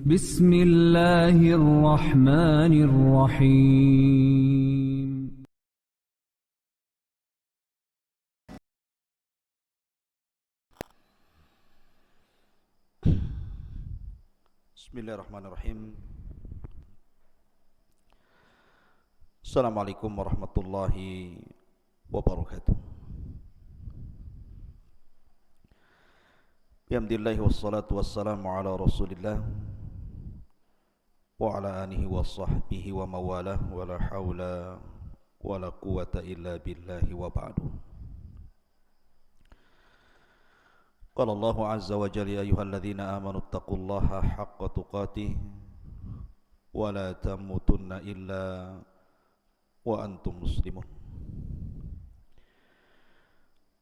بسم الله الرحمن الرحيم. Bismillahirrahmanirrahim. Assalamualaikum warahmatullahi wabarakatuh. Bihamdillahi wassalatu wassalamu ala rasulillah wa ala alihi wa sahbihi wa mawalah wa la hawla wa la quwata illa billahi wa ba'du. Qala Allahu azza wa jalla ya ayyuhalladzina amanu taqullaha haqqa tuqatih wa la tamutunna illa wa antum muslimun.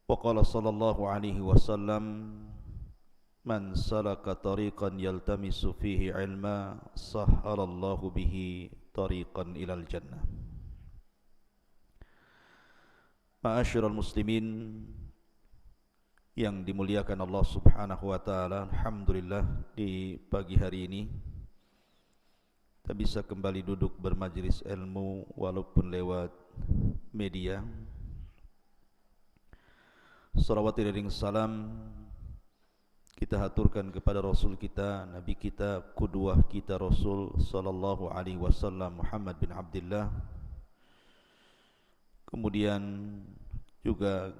Wa qala sallallahu alaihi wasallam man salaka tariqan yaltamisu fihi ilma sahhalallahu bihi tariqan ilal jannah. Ma'asyiral muslimin yang dimuliakan Allah Subhanahu wa taala, alhamdulillah di pagi hari ini kita bisa kembali duduk bermajlis ilmu walaupun lewat media. Salawat dan salam kita haturkan kepada Rasul kita, Nabi kita, qudwah kita Rasul sallallahu alaihi wasallam Muhammad bin Abdullah. Kemudian juga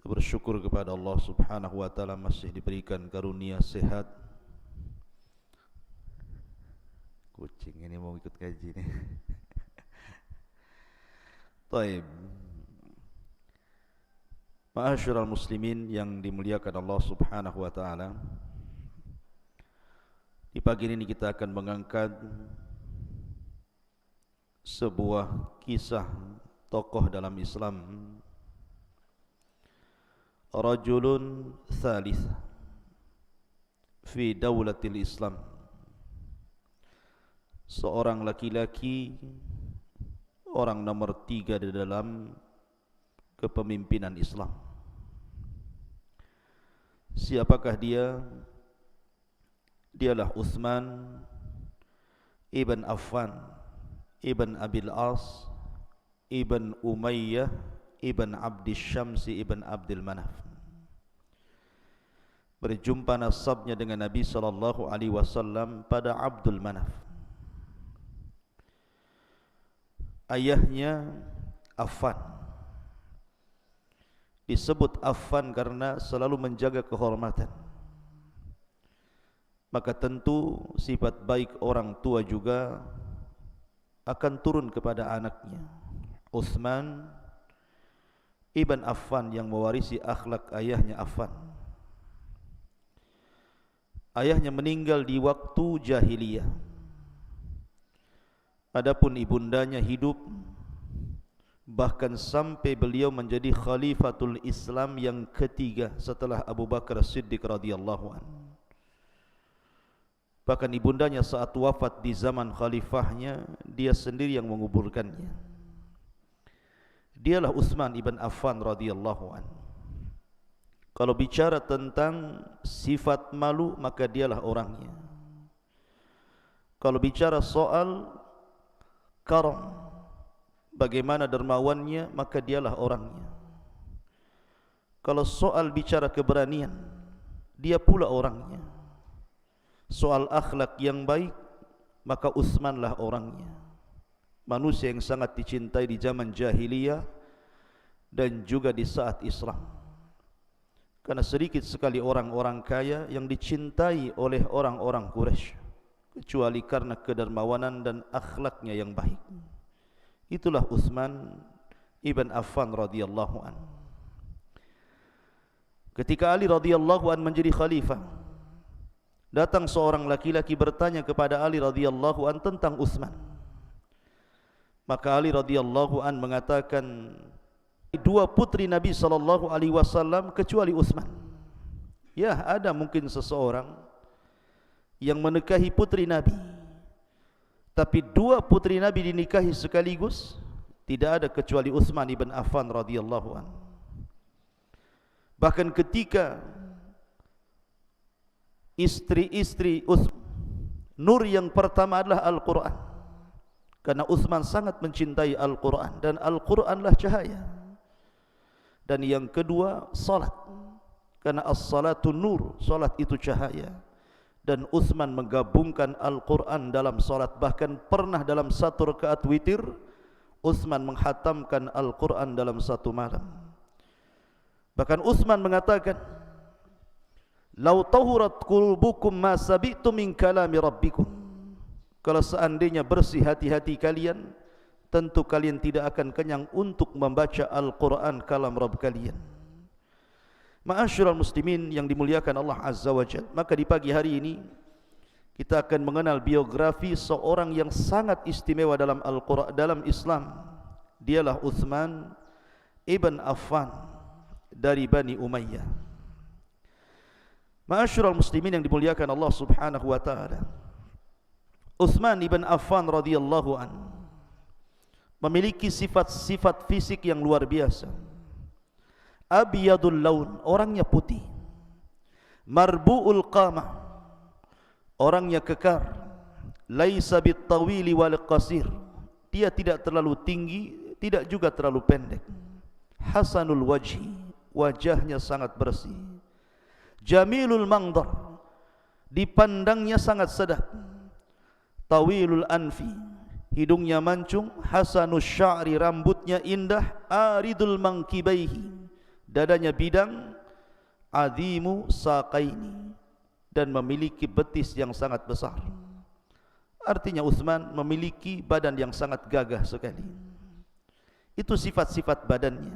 bersyukur kepada Allah Subhanahu wa taala masih diberikan karunia sehat. Kucing ini mau ikut kaji nih. Baik. Ma'asyiral muslimin yang dimuliakan Allah Subhanahu wa taala. Di pagi ini kita akan mengangkat sebuah kisah tokoh dalam Islam. Rajulun thalith fi daulatil Islam. Seorang laki-laki, orang nomor 3 di dalam kepemimpinan Islam. Siapakah dia? Dialah Utsman ibn Affan ibn Abil As ibn Umayyah ibn Abdis Syamsi ibn Abdul Manaf. Berjumpa nasabnya dengan Nabi sallallahu alaihi wasallam pada Abdul Manaf. Ayahnya Affan. Disebut Affan karena selalu menjaga kehormatan. Maka tentu sifat baik orang tua juga akan turun kepada anaknya. Utsman ibn Affan yang mewarisi akhlak ayahnya Affan. Ayahnya meninggal di waktu jahiliyah. Adapun ibundanya hidup bahkan sampai beliau menjadi khalifatul Islam yang ketiga setelah Abu Bakar Siddiq radhiyallahu anhu. Bahkan ibundanya saat wafat di zaman khalifahnya, dia sendiri yang menguburkannya. Dialah Utsman ibn Affan radhiyallahu anhu. Kalau bicara tentang sifat malu, maka dialah orangnya. Kalau bicara soal karam, bagaimana dermawannya, maka dialah orangnya. Kalau soal bicara keberanian, dia pula orangnya. Soal akhlak yang baik, maka Utsmanlah orangnya. Manusia yang sangat dicintai di zaman jahiliyah dan juga di saat Islam. Karena sedikit sekali orang-orang kaya yang dicintai oleh orang-orang Quraisy, kecuali karena kedermawanan dan akhlaknya yang baik. Itulah Utsman ibn Affan radhiyallahu an. Ketika Ali radhiyallahu an menjadi khalifah, datang seorang laki-laki bertanya kepada Ali radhiyallahu an tentang Utsman. Maka Ali radhiyallahu an mengatakan, dua putri Nabi sallallahu alaihi wasallam kecuali Utsman. Ya, ada mungkin seseorang yang menikahi putri Nabi, tapi dua putri Nabi dinikahi sekaligus, tidak ada kecuali Utsman ibn Affan radhiyallahu anhu. Bahkan ketika istri-istri Utsman. Nur yang pertama adalah Al-Quran, karena Utsman sangat mencintai Al-Quran dan Al-Quranlah cahaya. Dan yang kedua salat, karena as-salatu nur, salat itu cahaya. Dan Utsman menggabungkan Al-Quran dalam salat, bahkan pernah dalam satu rakaat witir Utsman menghatamkan Al-Quran dalam satu malam. Bahkan Utsman mengatakan, "Lau tahurat qulubukum ma sabitu min kalami rabbikum." Kalau seandainya bersih hati-hati kalian, tentu kalian tidak akan kenyang untuk membaca Al-Quran kalam Rabb kalian. Ma'asyiral muslimin yang dimuliakan Allah Azza wa Jalla, maka di pagi hari ini kita akan mengenal biografi seorang yang sangat istimewa dalam Al-Quran, dalam Islam. Dialah Utsman ibn Affan dari Bani Umayyah. Ma'asyiral muslimin yang dimuliakan Allah Subhanahu wa taala, Utsman ibn Affan radhiyallahu an memiliki sifat-sifat fisik yang luar biasa. Abyadul laun, orangnya putih. Marbu'ul qamah, orangnya kekar. Laisa bittawili wal qasir, dia tidak terlalu tinggi, tidak juga terlalu pendek. Hasanul wajhi, wajahnya sangat bersih. Jamilul mangdar, dipandangnya sangat sedap. Tawilul anfi, hidungnya mancung. Hasanus sya'ri, rambutnya indah. Aridul mangkibaihi, dadanya bidang. Azimu saqaini, dan memiliki betis yang sangat besar. Artinya Utsman memiliki badan yang sangat gagah sekali. Itu sifat-sifat badannya.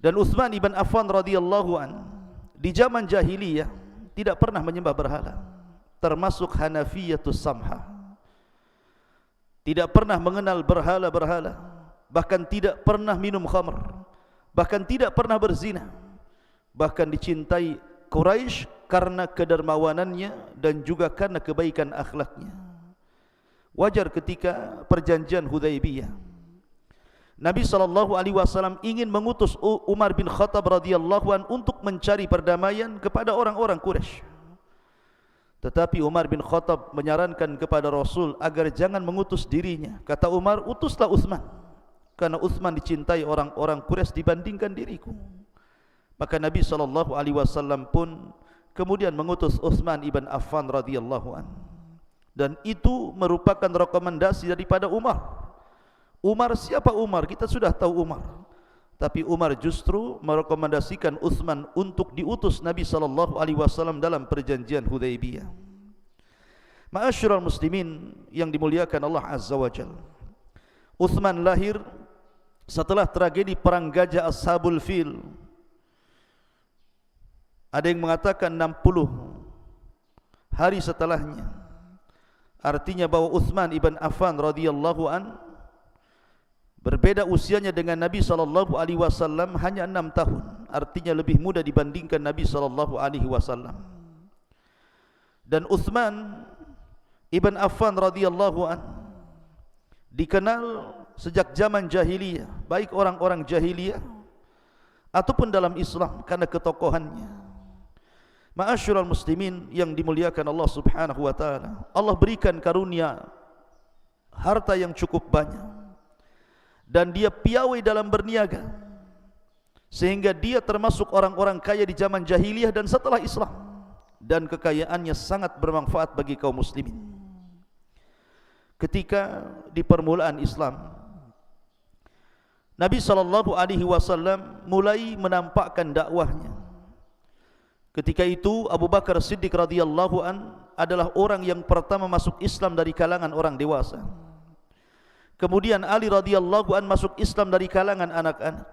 Dan Utsman ibn Affan radhiyallahu an di zaman jahiliyah tidak pernah menyembah berhala, termasuk Hanafiyatus Samha. Tidak pernah mengenal berhala-berhala, bahkan tidak pernah minum khamr, bahkan tidak pernah berzina. Bahkan dicintai Quraisy karena kedermawanannya dan juga karena kebaikan akhlaknya. Wajar ketika perjanjian Hudaybiyah, Nabi SAW ingin mengutus Umar bin Khattab radhiyallahu an untuk mencari perdamaian kepada orang-orang Quraisy. Tetapi Umar bin Khattab menyarankan kepada Rasul agar jangan mengutus dirinya. Kata Umar, utuslah Utsman, karena Utsman dicintai orang-orang Quraisy dibandingkan diriku. Maka Nabi SAW pun kemudian mengutus Utsman ibn Affan radhiyallahu an. Dan itu merupakan rekomendasi daripada Umar. Umar, siapa Umar? Kita sudah tahu Umar. Tapi Umar justru merekomendasikan Utsman untuk diutus Nabi SAW dalam perjanjian Hudaybiyah. Ma'asyiral muslimin yang dimuliakan Allah Azza wa Jalla, Utsman lahir setelah tragedi perang gajah Ashabul Fil. Ada yang mengatakan 60 hari setelahnya. Artinya bahwa Utsman ibn Affan radhiyallahu an berbeda usianya dengan Nabi SAW hanya 6 tahun. Artinya lebih muda dibandingkan Nabi SAW. Dan Utsman ibn Affan radhiyallahu an dikenal sejak zaman jahiliyah, baik orang-orang jahiliyah ataupun dalam Islam, karena ketokohannya. Ma'asyiral muslimin yang dimuliakan Allah Subhanahu wa taala, Allah berikan karunia harta yang cukup banyak, dan dia piawai dalam berniaga, sehingga dia termasuk orang-orang kaya di zaman jahiliyah dan setelah Islam, dan kekayaannya sangat bermanfaat bagi kaum muslimin. Ketika di permulaan Islam, Nabi SAW mulai menampakkan dakwahnya. Ketika itu Abu Bakar Siddiq radhiyallahu an adalah orang yang pertama masuk Islam dari kalangan orang dewasa. Kemudian Ali radhiyallahu an masuk Islam dari kalangan anak-anak.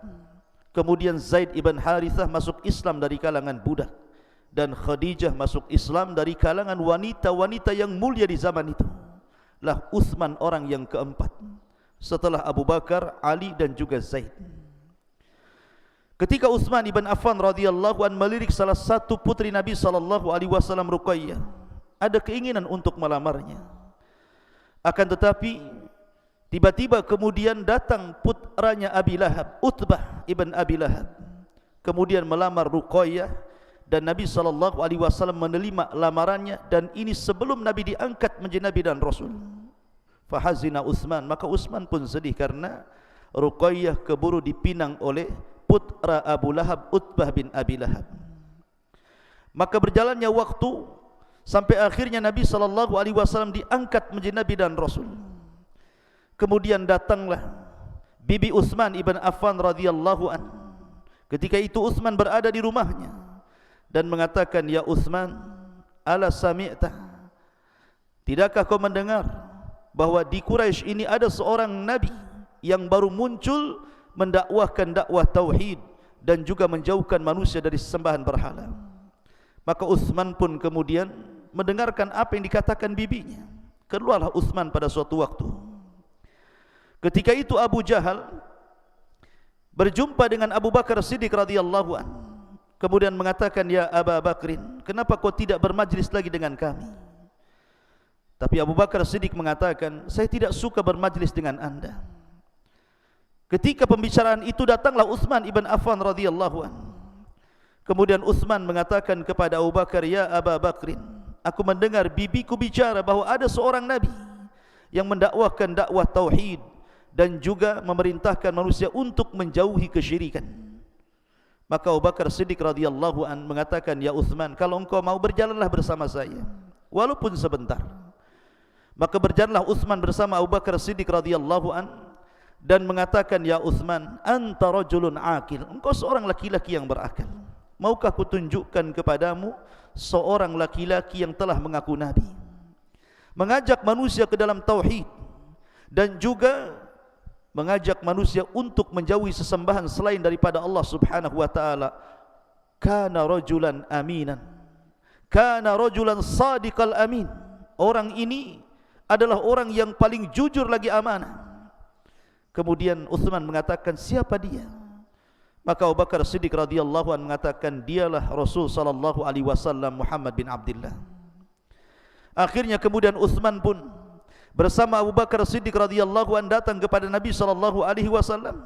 Kemudian Zaid ibn Harithah masuk Islam dari kalangan budak. Dan Khadijah masuk Islam dari kalangan wanita-wanita yang mulia di zaman itu. Lah Utsman orang yang keempat setelah Abu Bakar, Ali dan juga Zaid. Ketika Utsman ibn Affan radhiyallahu an melirik salah satu putri Nabi SAW, Ruqayyah, ada keinginan untuk melamarnya. Akan tetapi tiba-tiba kemudian datang putranya Abi Lahab, Utbah ibn Abi Lahab, kemudian melamar Ruqayyah dan Nabi SAW menerima lamarannya, dan ini sebelum Nabi diangkat menjadi Nabi dan Rasul. Fahazina Utsman, maka Utsman pun sedih karena Ruqayyah keburu dipinang oleh putra Abu Lahab, Utbah bin Abi Lahab. Maka berjalannya waktu sampai akhirnya Nabi SAW diangkat menjadi Nabi dan Rasul. Kemudian datanglah bibi Utsman ibn Affan radhiyallahu an. Ketika itu Utsman berada di rumahnya dan mengatakan, "Ya Utsman, ala sami'ta? Tidakkah kau mendengar bahwa di Quraisy ini ada seorang nabi yang baru muncul mendakwahkan dakwah tauhid dan juga menjauhkan manusia dari sembahan berhala?" Maka Utsman pun kemudian mendengarkan apa yang dikatakan bibinya. Keluarlah Utsman pada suatu waktu. Ketika itu Abu Jahal berjumpa dengan Abu Bakar Siddiq radhiyallahu an. Kemudian mengatakan, "Ya Abu Bakrin, kenapa kau tidak bermajlis lagi dengan kami?" Tapi Abu Bakar Siddiq mengatakan, "Saya tidak suka bermajlis dengan anda." Ketika pembicaraan itu datanglah Utsman ibn Affan radhiyallahu an. Kemudian Utsman mengatakan kepada Abu Bakar, "Ya Abu Bakrin, aku mendengar bibiku bicara bahwa ada seorang nabi yang mendakwahkan dakwah tauhid dan juga memerintahkan manusia untuk menjauhi kesyirikan." Maka Abu Bakar Siddiq radhiyallahu an mengatakan, "Ya Utsman, kalau engkau mau berjalanlah bersama saya, walaupun sebentar." Maka berjalanlah Utsman bersama Abu Bakar Siddiq radhiyallahu an dan mengatakan, "Ya Utsman, anta rajulun aqil, engkau seorang laki-laki yang berakal. Maukah ku tunjukkan kepadamu seorang laki-laki yang telah mengaku nabi, mengajak manusia ke dalam tauhid dan juga mengajak manusia untuk menjauhi sesembahan selain daripada Allah Subhanahu wa taala. Kana rajulan aminan, kana rajulan sadiqal amin." Orang ini adalah orang yang paling jujur lagi amanah. Kemudian Utsman mengatakan, "Siapa dia?" Maka Abu Bakar Siddiq radhiyallahu anhu mengatakan, "Dialah Rasul sallallahu alaihi wasallam Muhammad bin Abdullah." Akhirnya kemudian Utsman pun bersama Abu Bakar Siddiq radhiyallahu anhu datang kepada Nabi sallallahu alaihi wasallam.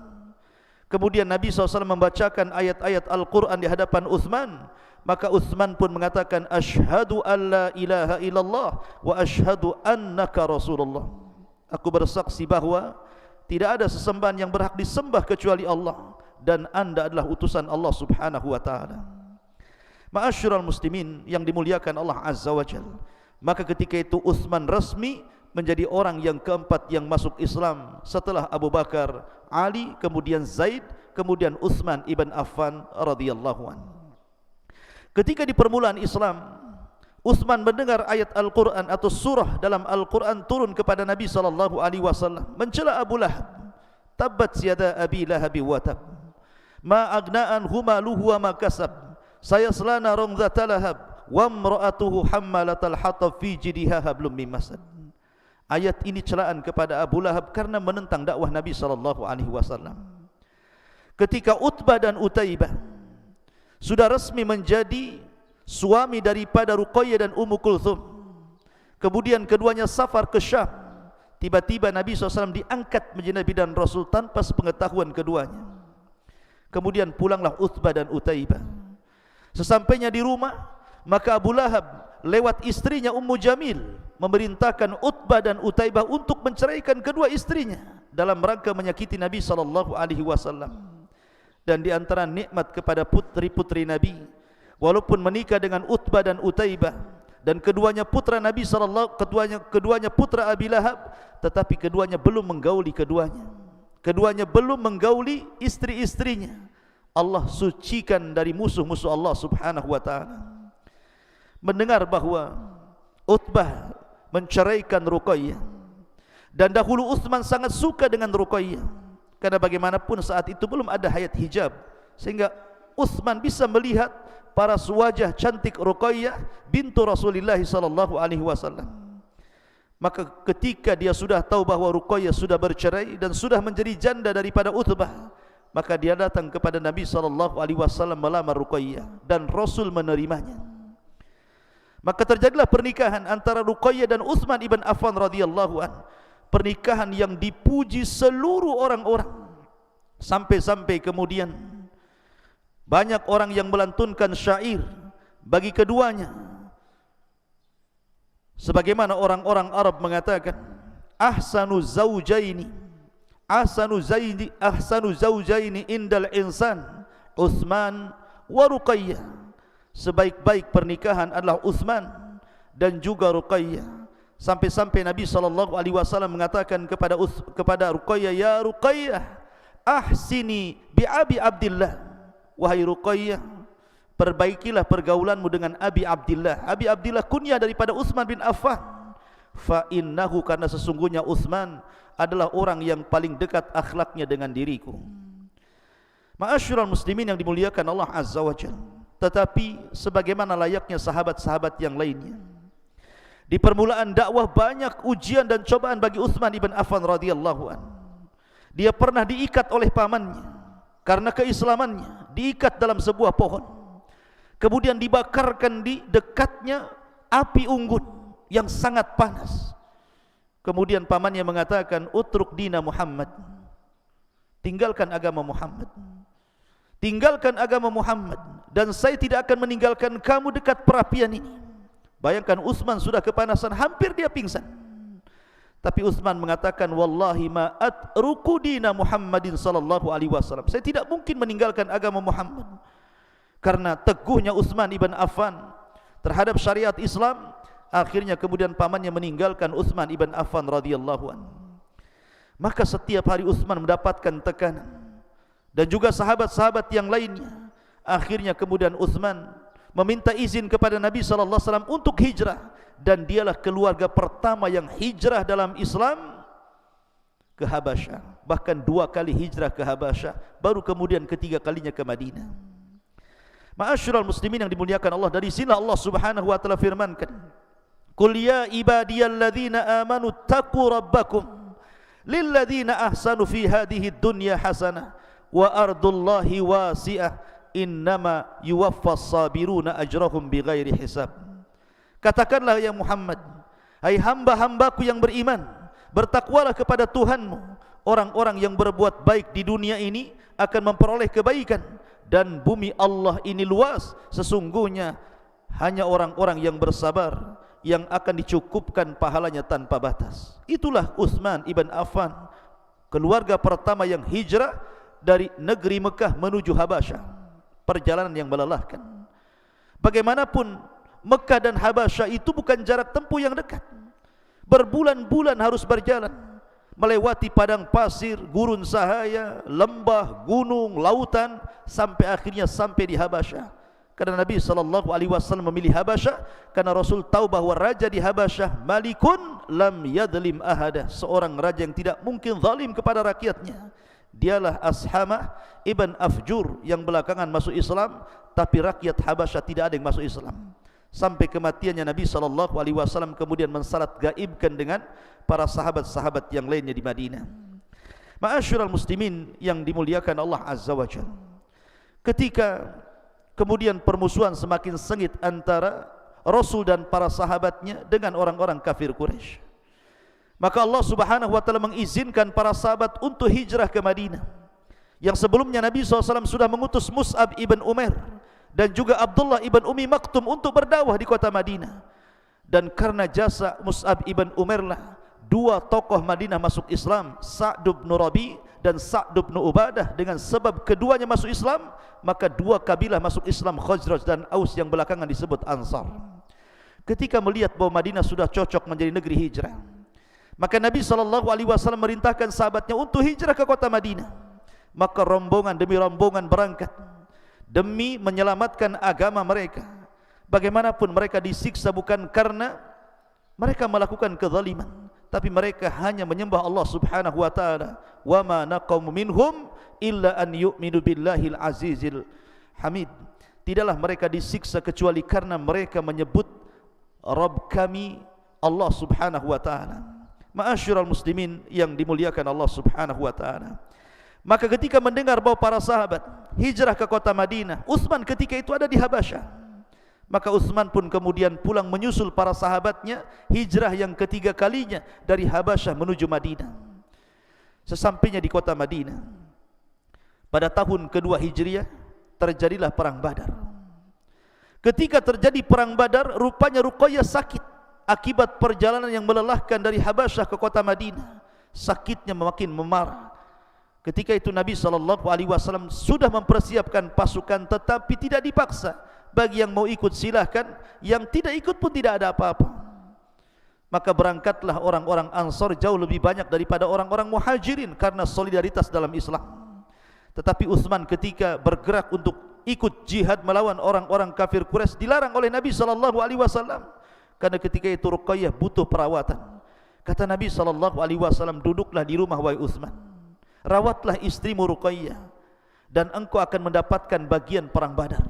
Kemudian Nabi SAW membacakan ayat-ayat Al-Quran di hadapan Utsman. Maka Utsman pun mengatakan, "Asyhadu an la ilaha illallah wa asyhadu annaka Rasulullah." Aku bersaksi bahwa tidak ada sesembahan yang berhak disembah kecuali Allah, dan anda adalah utusan Allah Subhanahu wa taala. Ma'asyiral muslimin yang dimuliakan Allah Azza wa Jalla. Maka ketika itu Utsman resmi menjadi orang yang keempat yang masuk Islam setelah Abu Bakar, Ali, kemudian Zaid, kemudian Utsman ibn Affan radhiyallahu anhu. Ketika di permulaan Islam, Utsman mendengar ayat Al-Quran atau surah dalam Al-Quran turun kepada Nabi SAW mencela Abu Lahab. "Tabbat yada abi lahabi wa tab, ma agna'an humaluhu wa ma kasab, sayasla narum dzata lahab, wa imra'atuhu hammalatal hatab fi jidha hablum min masad." Ayat ini celaan kepada Abu Lahab karena menentang dakwah Nabi SAW. Ketika Utbah dan Utaibah sudah resmi menjadi suami daripada Ruqayyah dan Ummu Kulthum, kemudian keduanya safar ke Syam, tiba-tiba Nabi SAW diangkat menjadi Nabi dan Rasul tanpa sepengetahuan keduanya. Kemudian pulanglah Utbah dan Utaibah. Sesampainya di rumah, maka Abu Lahab lewat istrinya Ummu Jamil memerintahkan Utbah dan Utaibah untuk menceraikan kedua istrinya dalam rangka menyakiti Nabi SAW. Dan di antara nikmat kepada putri-putri Nabi, walaupun menikah dengan Utbah dan Utaibah dan keduanya putra Nabi keduanya putra Abi Lahab, tetapi keduanya belum menggauli keduanya belum menggauli istri-istrinya. Allah sucikan dari musuh-musuh Allah Subhanahu wa taala. Mendengar bahwa Utbah menceraikan Ruqayyah, dan dahulu Utsman sangat suka dengan Ruqayyah karena bagaimanapun saat itu belum ada hayat hijab, sehingga Utsman bisa melihat paras wajah cantik Ruqayyah bintu Rasulullah sallallahu alaihi wasallam. Maka ketika dia sudah tahu bahwa Ruqayyah sudah bercerai dan sudah menjadi janda daripada Utbah, maka dia datang kepada Nabi sallallahu alaihi wasallam melamar Ruqayyah dan Rasul menerimanya. Maka terjadilah pernikahan antara Ruqayyah dan Utsman ibn Affan radhiyallahu an. Pernikahan yang dipuji seluruh orang-orang, sampai-sampai kemudian banyak orang yang melantunkan syair bagi keduanya. Sebagaimana orang-orang Arab mengatakan, ahsanu zaujaini indal insan Uthman wa Ruqayyah. Sebaik-baik pernikahan adalah Uthman dan juga Ruqayyah. Sampai-sampai Nabi SAW mengatakan kepada Ruqayyah, ya Ruqayyah, ahsini bi Abi Abdillah. Wahai Ruqayyah, perbaikilah pergaulanmu dengan Abi Abdillah. Abi Abdillah kunyah daripada Uthman bin Affan. Fa innahu, karena sesungguhnya Uthman adalah orang yang paling dekat akhlaknya dengan diriku. Ma'asyiral muslimin yang dimuliakan Allah Azza wa Jalla. Tetapi sebagaimana layaknya sahabat-sahabat yang lainnya, di permulaan dakwah banyak ujian dan cobaan bagi Uthman ibn Affan radhiyallahu an. Dia pernah diikat oleh pamannya karena keislamannya, diikat dalam sebuah pohon, kemudian dibakarkan di dekatnya api unggun yang sangat panas. Kemudian pamannya mengatakan, utruk dina Muhammad, tinggalkan agama Muhammad, tinggalkan agama Muhammad, dan saya tidak akan meninggalkan kamu dekat perapian ini. Bayangkan, Uthman sudah kepanasan, hampir dia pingsan. Tapi Uthman mengatakan, wallahi ma atruku dina Muhammadin sallallahu alaihi wasallam. Saya tidak mungkin meninggalkan agama Muhammad. Karena teguhnya Uthman ibn Affan terhadap syariat Islam, akhirnya kemudian pamannya meninggalkan Uthman ibn Affan radhiyallahu an. Maka setiap hari Uthman mendapatkan tekanan, dan juga sahabat-sahabat yang lainnya. Akhirnya kemudian Uthman meminta izin kepada Nabi SAW untuk hijrah, dan dialah keluarga pertama yang hijrah dalam Islam ke Habasyah. Bahkan 2 kali hijrah ke Habasyah, baru kemudian ketiga kalinya ke Madinah. Ma'asyiral muslimin yang dimuliakan Allah, dari sini Allah Subhanahu wa taala firmankan, qul ya ibadiyalladzina amanu taqu rabbakum lilladzina ahsanu fi hadhihi dunya hasanah wa ardullahi wasi'ah innama yuwaffas sabiruna ajrahum bighairi hisab. Katakanlah ya Muhammad, hai hamba-hambaku yang beriman, bertakwalah kepada Tuhanmu. Orang-orang yang berbuat baik di dunia ini akan memperoleh kebaikan, dan bumi Allah ini luas. Sesungguhnya hanya orang-orang yang bersabar yang akan dicukupkan pahalanya tanpa batas. Itulah Uthman ibn Affan, keluarga pertama yang hijrah dari negeri Mekah menuju Habasyah. Perjalanan yang melelahkan. Bagaimanapun Mekah dan Habasyah itu bukan jarak tempuh yang dekat. Berbulan-bulan harus berjalan, melewati padang pasir, gurun sahaya, lembah, gunung, lautan, sampai akhirnya sampai di Habasyah. Karena Nabi SAW memilih Habasyah karena Rasul tahu bahwa raja di Habasyah malikun lam yadlim ahada, seorang raja yang tidak mungkin zalim kepada rakyatnya. Dialah Ashamah ibn Afjur yang belakangan masuk Islam, tapi rakyat Habasyah tidak ada yang masuk Islam. Sampai kematiannya Nabi SAW kemudian mensalat gaibkan dengan para sahabat-sahabat yang lainnya di Madinah. Ma'asyiral muslimin yang dimuliakan Allah Azza wa Jalla, ketika kemudian permusuhan semakin sengit antara Rasul dan para sahabatnya dengan orang-orang kafir Quraisy, maka Allah Subhanahu wa taala mengizinkan para sahabat untuk hijrah ke Madinah. Yang sebelumnya Nabi SAW sudah mengutus Mus'ab ibn Umair dan juga Abdullah ibn Umi Maktum untuk berdakwah di kota Madinah. Dan karena jasa Mus'ab ibn Umair lah 2 tokoh Madinah masuk Islam, Sa'd bin Rabi dan Sa'd bin Ubadah. Dengan sebab keduanya masuk Islam, maka 2 kabilah masuk Islam, Khazraj dan Aus, yang belakangan disebut Ansar. Ketika melihat bahwa Madinah sudah cocok menjadi negeri hijrah, maka Nabi SAW merintahkan sahabatnya untuk hijrah ke kota Madinah. Maka rombongan demi rombongan berangkat demi menyelamatkan agama mereka. Bagaimanapun mereka disiksa bukan karena mereka melakukan kezaliman, tapi mereka hanya menyembah Allah Subhanahu wa taala. Wa ma naqamu minhum illa an yu'minu billahil azizil hamid. Tidaklah mereka disiksa kecuali karena mereka menyebut Rabb kami Allah Subhanahu wa taala. Ma'asyiral muslimin yang dimuliakan Allah Subhanahu wa taala, maka ketika mendengar bahwa para sahabat hijrah ke kota Madinah, Uthman ketika itu ada di Habasyah, maka Uthman pun kemudian pulang menyusul para sahabatnya hijrah yang ketiga kalinya dari Habasyah menuju Madinah. Sesampainya di kota Madinah, pada tahun kedua Hijriah terjadilah perang Badar. Ketika terjadi perang Badar, rupanya Ruqayyah sakit akibat perjalanan yang melelahkan dari Habasyah ke kota Madinah. Sakitnya makin memarah. Ketika itu Nabi SAW sudah mempersiapkan pasukan, tetapi tidak dipaksa. Bagi yang mau ikut silahkan, yang tidak ikut pun tidak ada apa-apa. Maka berangkatlah orang-orang Ansar jauh lebih banyak daripada orang-orang Muhajirin karena solidaritas dalam Islam. Tetapi Utsman ketika bergerak untuk ikut jihad melawan orang-orang kafir Quraisy dilarang oleh Nabi SAW, karena ketika itu Ruqayyah butuh perawatan. Kata Nabi SAW, duduklah di rumah wahai Utsman, rawatlah istrimu Ruqayyah, dan engkau akan mendapatkan bagian perang Badar.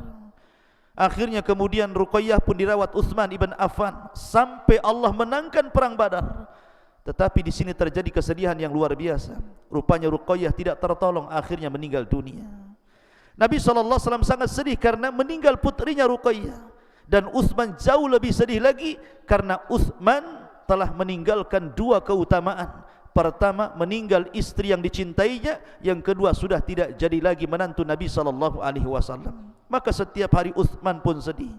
Akhirnya kemudian Ruqayyah pun dirawat Utsman ibn Affan sampai Allah menangkan perang Badar. Tetapi di sini terjadi kesedihan yang luar biasa. Rupanya Ruqayyah tidak tertolong, akhirnya meninggal dunia. Nabi SAW sangat sedih karena meninggal putrinya Ruqayyah, dan Utsman jauh lebih sedih lagi karena Utsman telah meninggalkan dua keutamaan. Pertama, meninggal istri yang dicintainya. Yang kedua, sudah tidak jadi lagi menantu Nabi SAW. Maka setiap hari Utsman pun sedih.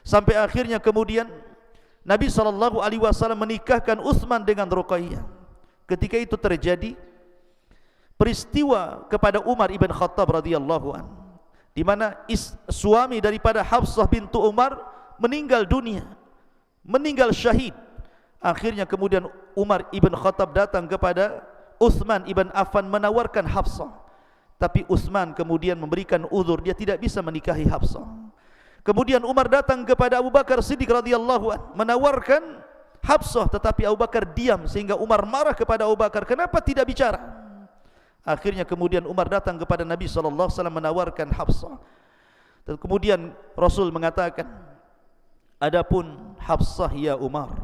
Sampai akhirnya kemudian Nabi SAW menikahkan Utsman dengan Ruqayyah. Ketika itu terjadi peristiwa kepada Umar ibn Khattab radhiyallahu an, di mana suami daripada Hafsah bintu Umar meninggal dunia, meninggal syahid. Akhirnya kemudian Umar ibn Khattab datang kepada Utsman ibn Affan menawarkan Hafsah. Tapi Utsman kemudian memberikan uzur, dia tidak bisa menikahi Hafsah. Kemudian Umar datang kepada Abu Bakar Siddiq radhiyallahu an menawarkan Hafsah, tetapi Abu Bakar diam sehingga Umar marah kepada Abu Bakar, kenapa tidak bicara? Akhirnya kemudian Umar datang kepada Nabi SAW menawarkan Hafsah. Dan kemudian Rasul mengatakan, adapun Hafsah ya Umar,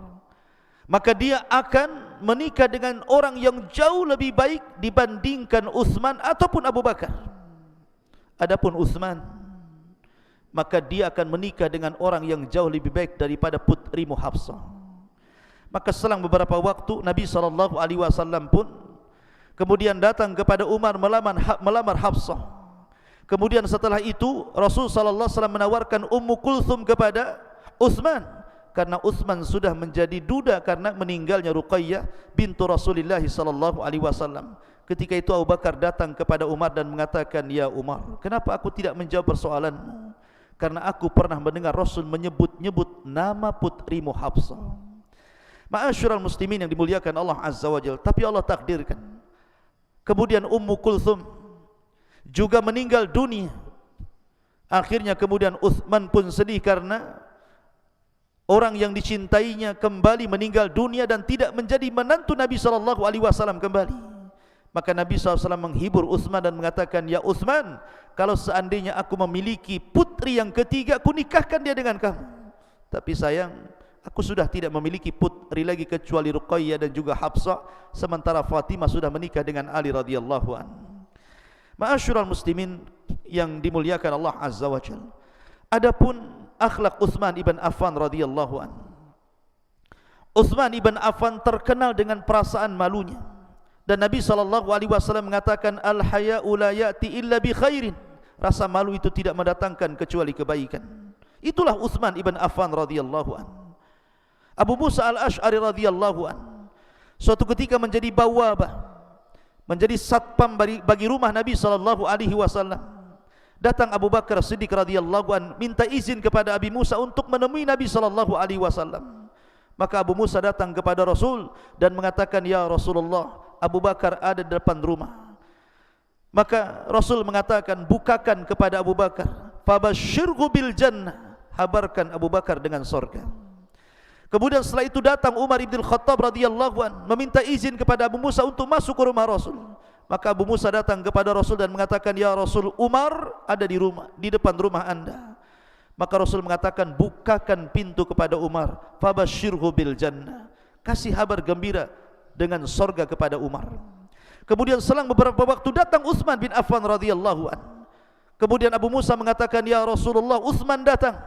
maka dia akan menikah dengan orang yang jauh lebih baik dibandingkan Utsman ataupun Abu Bakar. Adapun Utsman, maka dia akan menikah dengan orang yang jauh lebih baik daripada putrimu Hafsah. Maka selang beberapa waktu Nabi SAW pun kemudian datang kepada Umar melamar Hafsah. Kemudian setelah itu Rasul SAW menawarkan Ummu Kulthum kepada Utsman, karena Utsman sudah menjadi duda karena meninggalnya Ruqayyah bintu Rasulullah SAW. Ketika itu Abu Bakar datang kepada Umar dan mengatakan, ya Umar, kenapa aku tidak menjawab persoalanmu? Karena aku pernah mendengar Rasul menyebut-nyebut nama putrimu Hafsah. Ma'asyiral muslimin yang dimuliakan Allah Azza wa Jalla, tapi Allah takdirkan kemudian Ummu Kulthum juga meninggal dunia. Akhirnya kemudian Utsman pun sedih karena orang yang dicintainya kembali meninggal dunia dan tidak menjadi menantu Nabi SAW kembali. Maka Nabi SAW menghibur Utsman dan mengatakan, ya Utsman, kalau seandainya aku memiliki putri yang ketiga, aku nikahkan dia dengan kamu. Tapi sayang, aku sudah tidak memiliki putri lagi kecuali Ruqayyah dan juga Hafsah, sementara Fatimah sudah menikah dengan Ali radhiyallahu an. Ma'asyiral muslimin yang dimuliakan Allah Azza wa Jalla. Adapun akhlak Utsman ibn Affan radhiyallahu an. Utsman ibn Affan terkenal dengan perasaan malunya. Dan Nabi SAW mengatakan, al-haya'u la ya'ti illa bi khairin. Rasa malu itu tidak mendatangkan kecuali kebaikan. Itulah Utsman ibn Affan radhiyallahu an. Abu Musa al-Ash'ari radhiyallahu an suatu ketika menjadi bawabah, menjadi satpam bagi rumah Nabi SAW. Datang Abu Bakar Siddiq radhiyallahu an minta izin kepada Abi Musa untuk menemui Nabi SAW. Maka Abu Musa datang kepada Rasul dan mengatakan, ya Rasulullah, Abu Bakar ada di depan rumah. Maka Rasul mengatakan, bukakan kepada Abu Bakar, fabasyirhu bil jannah, habarkan Abu Bakar dengan surga. Kemudian setelah itu datang Umar ibn Khattab radhiyallahu an meminta izin kepada Abu Musa untuk masuk ke rumah Rasul. Maka Abu Musa datang kepada Rasul dan mengatakan, ya Rasul, Umar ada di rumah, di depan rumah anda. Maka Rasul mengatakan, bukakan pintu kepada Umar, fabasyirhu bil jannah, kasih kabar gembira dengan surga kepada Umar. Kemudian selang beberapa waktu datang Utsman bin Affan radhiyallahu an. Kemudian Abu Musa mengatakan, ya Rasulullah, Utsman datang.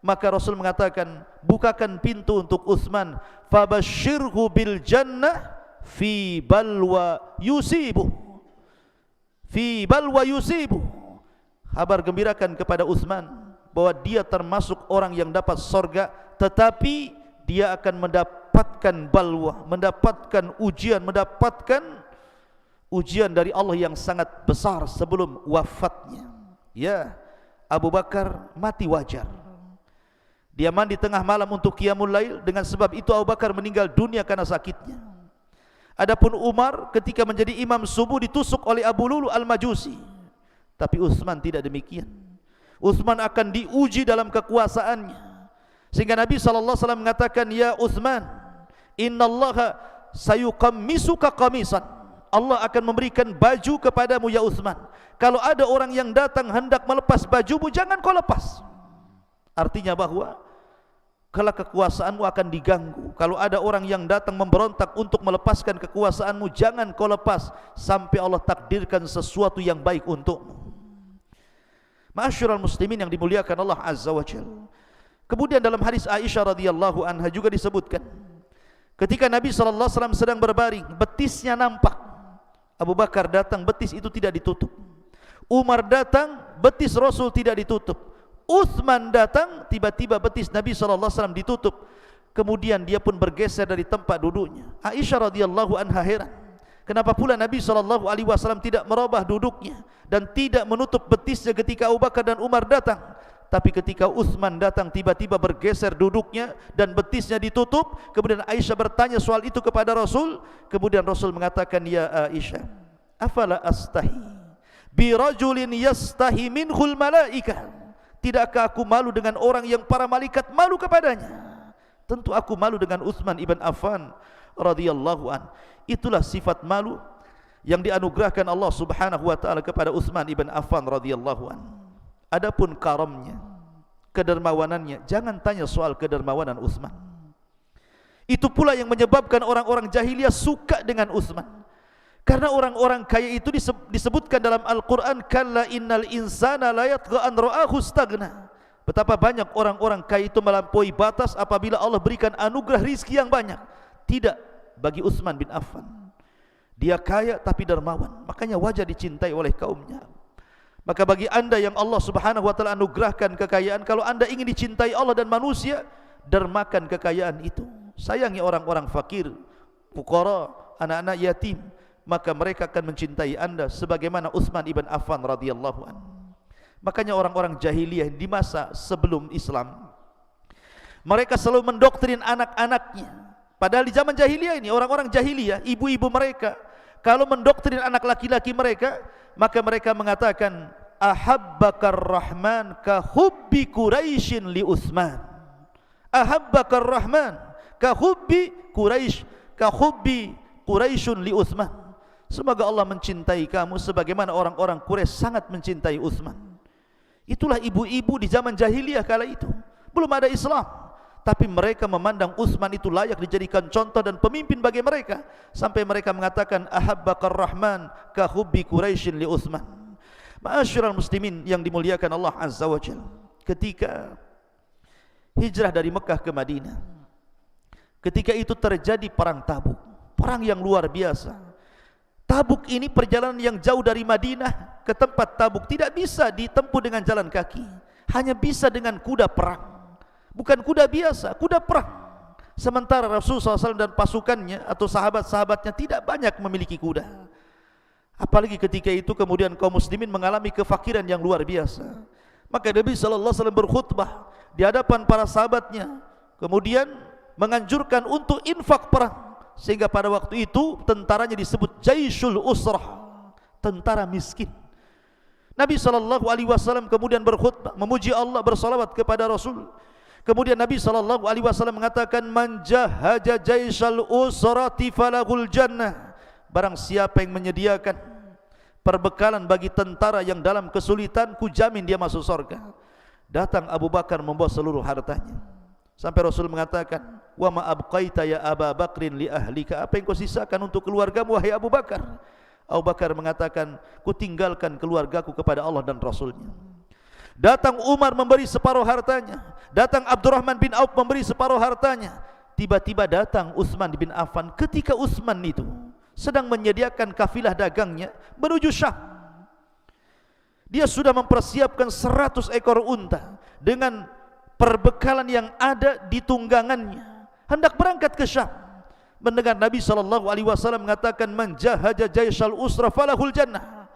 Maka Rasul mengatakan, bukakan pintu untuk Utsman, fabasyirhu bil jannah fi balwa yusibu, fi balwa yusibu, kabar gembirakan kepada Utsman bahwa dia termasuk orang yang dapat surga, tetapi dia akan mendapatkan balwa, mendapatkan ujian dari Allah yang sangat besar sebelum wafatnya. Ya, Abu Bakar mati wajar. Dia mandi tengah malam untuk qiyamul lail, dengan sebab itu Abu Bakar meninggal dunia karena sakitnya. Adapun Umar ketika menjadi imam subuh ditusuk oleh Abu Lulu al-Majusi. Tapi Utsman tidak demikian. Utsman akan diuji dalam kekuasaannya. Sehingga Nabi SAW mengatakan, ya Utsman, innallaha sayuqammisuka qamisan. Allah akan memberikan baju kepadamu ya Utsman. Kalau ada orang yang datang hendak melepas bajumu, jangan kau lepas. Artinya bahwa kalau kekuasaanmu akan diganggu, kalau ada orang yang datang memberontak untuk melepaskan kekuasaanmu, jangan kau lepas sampai Allah takdirkan sesuatu yang baik untukmu. Ma'asyiral muslimin yang dimuliakan Allah Azza wa Jalla. Kemudian dalam hadis Aisyah radhiyallahu anha juga disebutkan, ketika Nabi SAW sedang berbaring, betisnya nampak. Abu Bakar datang, betis itu tidak ditutup. Umar datang, betis Rasul tidak ditutup. Utsman datang, tiba-tiba betis Nabi SAW ditutup. Kemudian dia pun bergeser dari tempat duduknya. Aisyah radhiyallahu anha heran, kenapa pula Nabi SAW tidak merubah duduknya dan tidak menutup betisnya ketika Abu Bakar dan Umar datang. Tapi ketika Utsman datang, tiba-tiba bergeser duduknya dan betisnya ditutup. Kemudian Aisyah bertanya soal itu kepada Rasul. Kemudian Rasul mengatakan, ya Aisyah, afala astahi bi rajulin yastahi minhul malaikah. Tidakkah aku malu dengan orang yang para malaikat malu kepadanya? Tentu aku malu dengan Utsman ibn Affan radhiyallahu an. Itulah sifat malu yang dianugerahkan Allah Subhanahu wa taala kepada Utsman ibn Affan radhiyallahu an. Adapun karamnya, kedermawanannya, jangan tanya soal kedermawanan Utsman. Itu pula yang menyebabkan orang-orang jahiliyah suka dengan Utsman. Karena orang-orang kaya itu disebutkan dalam Al-Quran, kalla innal insana la yatgha an ra'ahu stagna. Betapa banyak orang-orang kaya itu melampaui batas apabila Allah berikan anugerah rizki yang banyak. Tidak bagi Utsman bin Affan. Dia kaya tapi dermawan, makanya wajar dicintai oleh kaumnya. Maka bagi anda yang Allah Subhanahu wa ta'ala anugerahkan kekayaan, kalau anda ingin dicintai Allah dan manusia, dermakan kekayaan itu. Sayangi orang-orang fakir, fuqara, anak-anak yatim, maka mereka akan mencintai anda sebagaimana Utsman ibn Affan radhiyallahu an. Makanya orang-orang jahiliyah di masa sebelum Islam, mereka selalu mendoktrin anak-anaknya. Padahal di zaman jahiliyah ini, orang-orang jahiliyah, ibu-ibu mereka kalau mendoktrin anak laki-laki mereka, maka mereka mengatakan, ahabbakar rahman ka hubbi Quraisyin li Utsman. Ahabbakar rahman ka hubbi Quraisy, ka hubbi Quraisyun li Utsman. Semoga Allah mencintai kamu sebagaimana orang-orang Quraisy sangat mencintai Utsman. Itulah ibu-ibu di zaman jahiliyah kala itu. Belum ada Islam, tapi mereka memandang Utsman itu layak dijadikan contoh dan pemimpin bagi mereka, sampai mereka mengatakan ahabbakar rahman ka hubbi Quraisyin li Utsman. Ma'asyiral muslimin yang dimuliakan Allah Azza wa Jalla, ketika hijrah dari Mekah ke Madinah, ketika itu terjadi perang Tabuk, perang yang luar biasa. Tabuk ini perjalanan yang jauh dari Madinah ke tempat Tabuk, tidak bisa ditempuh dengan jalan kaki, hanya bisa dengan kuda perang. Bukan kuda biasa, kuda perang. Sementara Rasulullah SAW dan pasukannya atau sahabat-sahabatnya tidak banyak memiliki kuda. Apalagi ketika itu kemudian kaum muslimin mengalami kefakiran yang luar biasa. Maka Nabi SAW berkhutbah di hadapan para sahabatnya, kemudian menganjurkan untuk infak perang. Sehingga pada waktu itu tentaranya disebut Jaisyul Usrah, tentara miskin. Nabi SAW kemudian berkhutbah, memuji Allah, bersalawat kepada Rasul. Kemudian Nabi SAW mengatakan, man jahaja jaisyal usrati falahul jannah. Barang siapa yang menyediakan perbekalan bagi tentara yang dalam kesulitan, ku jamin dia masuk surga. Datang Abu Bakar membawa seluruh hartanya, sampai Rasul mengatakan, wa ma abqaita ya Aba Bakrin li ahlika. Apa yang kau sisakan untuk keluargamu wahai Abu Bakar? Abu Bakar mengatakan, ku tinggalkan keluargaku kepada Allah dan Rasulnya. Datang Umar memberi separuh hartanya, datang Abdurrahman bin Auf memberi separuh hartanya. Tiba-tiba datang Utsman bin Affan ketika Utsman itu sedang menyediakan kafilah dagangnya menuju Syam. Dia sudah mempersiapkan 100 ekor unta dengan perbekalan yang ada di tunggangannya, hendak berangkat ke Syam. Mendengar Nabi SAW mengatakan, man jahaja jaisyal usra falahul jannah.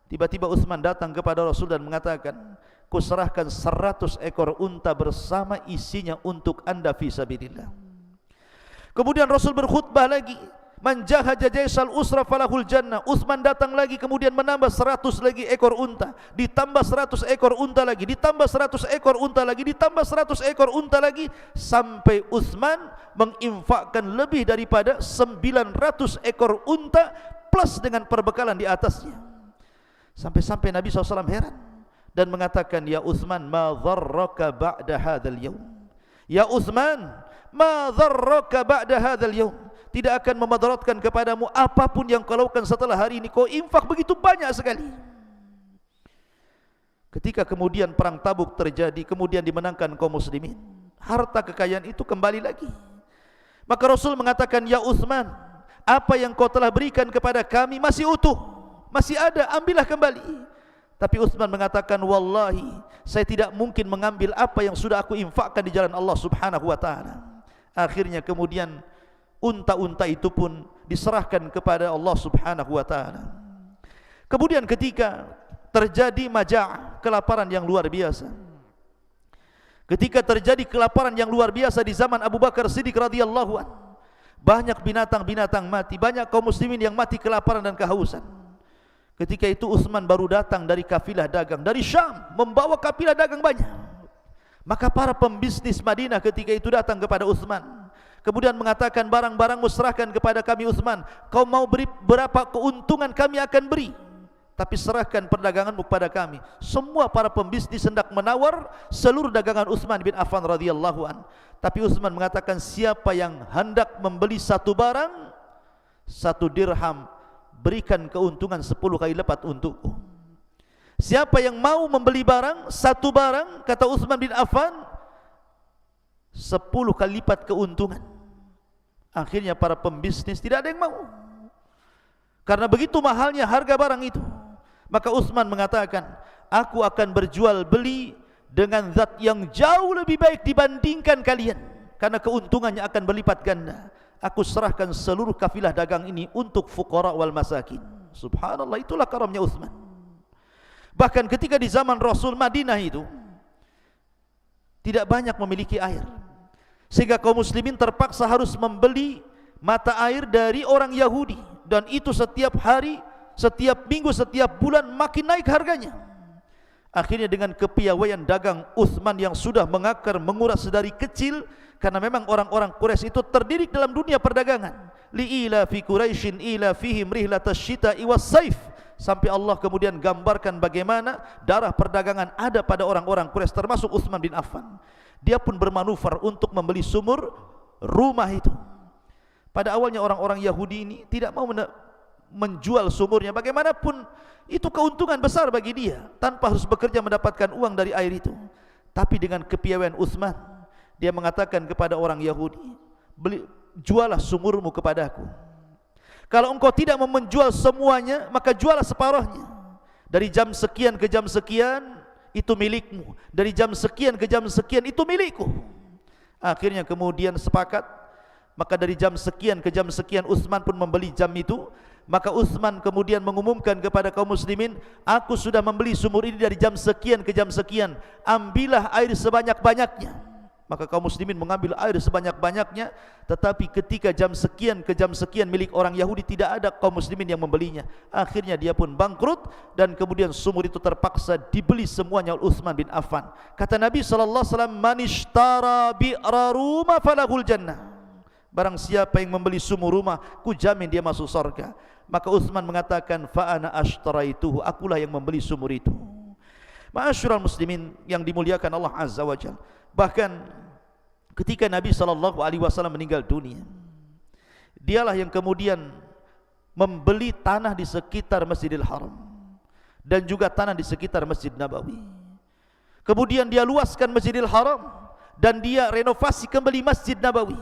Tiba-tiba Utsman datang kepada Rasul dan mengatakan, ku serahkan 100 ekor unta bersama isinya untuk anda fi sabilillah. Kemudian Rasul berkhutbah lagi, man jahaja jaisal usra falahul jannah. Utsman datang lagi, kemudian menambah 100 lagi ekor unta, ditambah 100 ekor unta lagi, ditambah 100 ekor unta lagi, ditambah 100 ekor unta lagi, sampai Utsman menginfakkan lebih daripada 900 ekor unta plus dengan perbekalan di atasnya. Sampai-sampai Nabi SAW heran dan mengatakan, ya Utsman, ma dharraka ba'da hadzal yaum. Ya Utsman, ma dharraka ba'da hadzal yaum. Tidak akan memadaratkan kepadamu apapun yang kau lakukan setelah hari ini. Kau infak begitu banyak sekali. Ketika kemudian perang Tabuk terjadi, kemudian dimenangkan kaum muslimin, harta kekayaan itu kembali lagi. Maka Rasul mengatakan, ya Utsman, apa yang kau telah berikan kepada kami masih utuh, masih ada, ambillah kembali. Tapi Utsman mengatakan, wallahi, saya tidak mungkin mengambil apa yang sudah aku infakkan di jalan Allah Subhanahu wa taala. Akhirnya kemudian unta-unta itu pun diserahkan kepada Allah Subhanahu wa taala. Kemudian ketika terjadi majaa', kelaparan yang luar biasa. Ketika terjadi kelaparan yang luar biasa di zaman Abu Bakar Siddiq radhiyallahu anhu, banyak binatang-binatang mati, banyak kaum muslimin yang mati kelaparan dan kehausan. Ketika itu Utsman baru datang dari kafilah dagang dari Syam, membawa kafilah dagang banyak. Maka para pembisnis Madinah ketika itu datang kepada Utsman, kemudian mengatakan, barang-barangmu serahkan kepada kami Utsman. Kau mau beri berapa keuntungan kami akan beri, tapi serahkan perdaganganmu kepada kami. Semua para pembisnis hendak menawar seluruh dagangan Utsman bin Affan radhiyallahu an. Tapi Utsman mengatakan, siapa yang hendak membeli satu barang, 1 dirham, berikan keuntungan 10 kali lipat untukku. Siapa yang mau membeli barang, satu barang, kata Utsman bin Affan, 10 kali lipat keuntungan. Akhirnya para pembisnis tidak ada yang mau, karena begitu mahalnya harga barang itu. Maka Utsman mengatakan, aku akan berjual beli dengan zat yang jauh lebih baik dibandingkan kalian, karena keuntungannya akan berlipat ganda. Aku serahkan seluruh kafilah dagang ini untuk fuqara wal masakin. Subhanallah, itulah karamnya Utsman. Bahkan ketika di zaman Rasul, Madinah itu tidak banyak memiliki air, sehingga kaum muslimin terpaksa harus membeli mata air dari orang Yahudi, dan itu setiap hari, setiap minggu, setiap bulan makin naik harganya. Akhirnya dengan kepiawaian dagang Utsman yang sudah mengakar menguras dari kecil, karena memang orang-orang Quraisy itu terdidik dalam dunia perdagangan. Li'ila fi Quraisyin ila fihim rihlatash syita'i was-saif. Sampai Allah kemudian gambarkan bagaimana darah perdagangan ada pada orang-orang Quraisy, termasuk Utsman bin Affan. Dia pun bermanuver untuk membeli sumur rumah itu. Pada awalnya orang-orang Yahudi ini tidak mau menjual sumurnya, bagaimanapun itu keuntungan besar bagi dia, tanpa harus bekerja mendapatkan uang dari air itu. Tapi dengan kepiawaian Utsman, dia mengatakan kepada orang Yahudi, jualah sumurmu kepadaku. Kalau engkau tidak mau menjual semuanya, maka jualah separuhnya. Dari jam sekian ke jam sekian, itu milikmu. Dari jam sekian ke jam sekian, itu milikku. Akhirnya kemudian sepakat. Maka dari jam sekian ke jam sekian, Utsman pun membeli jam itu. Maka Utsman kemudian mengumumkan kepada kaum muslimin, aku sudah membeli sumur ini dari jam sekian ke jam sekian, ambillah air sebanyak-banyaknya. Maka kaum muslimin mengambil air sebanyak-banyaknya. Tetapi ketika jam sekian ke jam sekian milik orang Yahudi, tidak ada kaum muslimin yang membelinya. Akhirnya dia pun bangkrut, dan kemudian sumur itu terpaksa dibeli semuanya oleh Utsman bin Affan. Kata Nabi SAW, man ishtara bi'ra rumah falahul jannah. Barang siapa yang membeli sumur rumah, ku jamin dia masuk surga. Maka Utsman mengatakan, fa ana ashtaraituhu, akulah yang membeli sumur itu. Ma'asyiral muslimin yang dimuliakan Allah Azza wa Jalla. Bahkan ketika Nabi SAW meninggal dunia, dialah yang kemudian membeli tanah di sekitar Masjidil Haram dan juga tanah di sekitar Masjid Nabawi. Kemudian dia luaskan Masjidil Haram dan dia renovasi kembali Masjid Nabawi.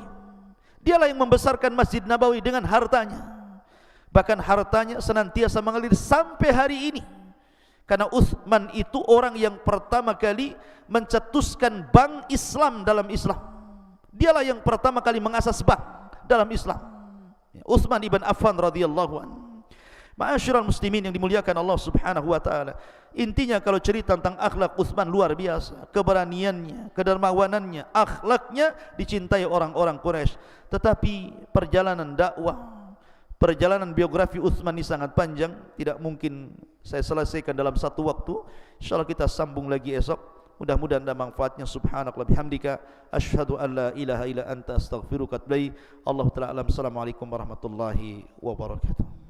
Dialah yang membesarkan Masjid Nabawi dengan hartanya. Bahkan hartanya senantiasa mengalir sampai hari ini. Karena Utsman itu orang yang pertama kali mencetuskan bank Islam dalam Islam. Dialah yang pertama kali mengasas bank dalam Islam. Utsman ibn Affan radhiyallahu anhu. Ma'asyiral muslimin yang dimuliakan Allah Subhanahu wa taala. Intinya kalau cerita tentang akhlak Utsman luar biasa, keberaniannya, kedermawanannya, akhlaknya dicintai orang-orang Quraisy. Tetapi perjalanan dakwah, perjalanan biografi Utsman ini sangat panjang, tidak mungkin saya selesaikan dalam satu waktu. Insyaallah kita sambung lagi esok. Mudah-mudahan ada manfaatnya. Subhanakallah bihamdika asyhadu an la ilaha illa anta astaghfiruka wa atubu ilaik. Allahu ta'ala alam. Assalamualaikum warahmatullahi wabarakatuh.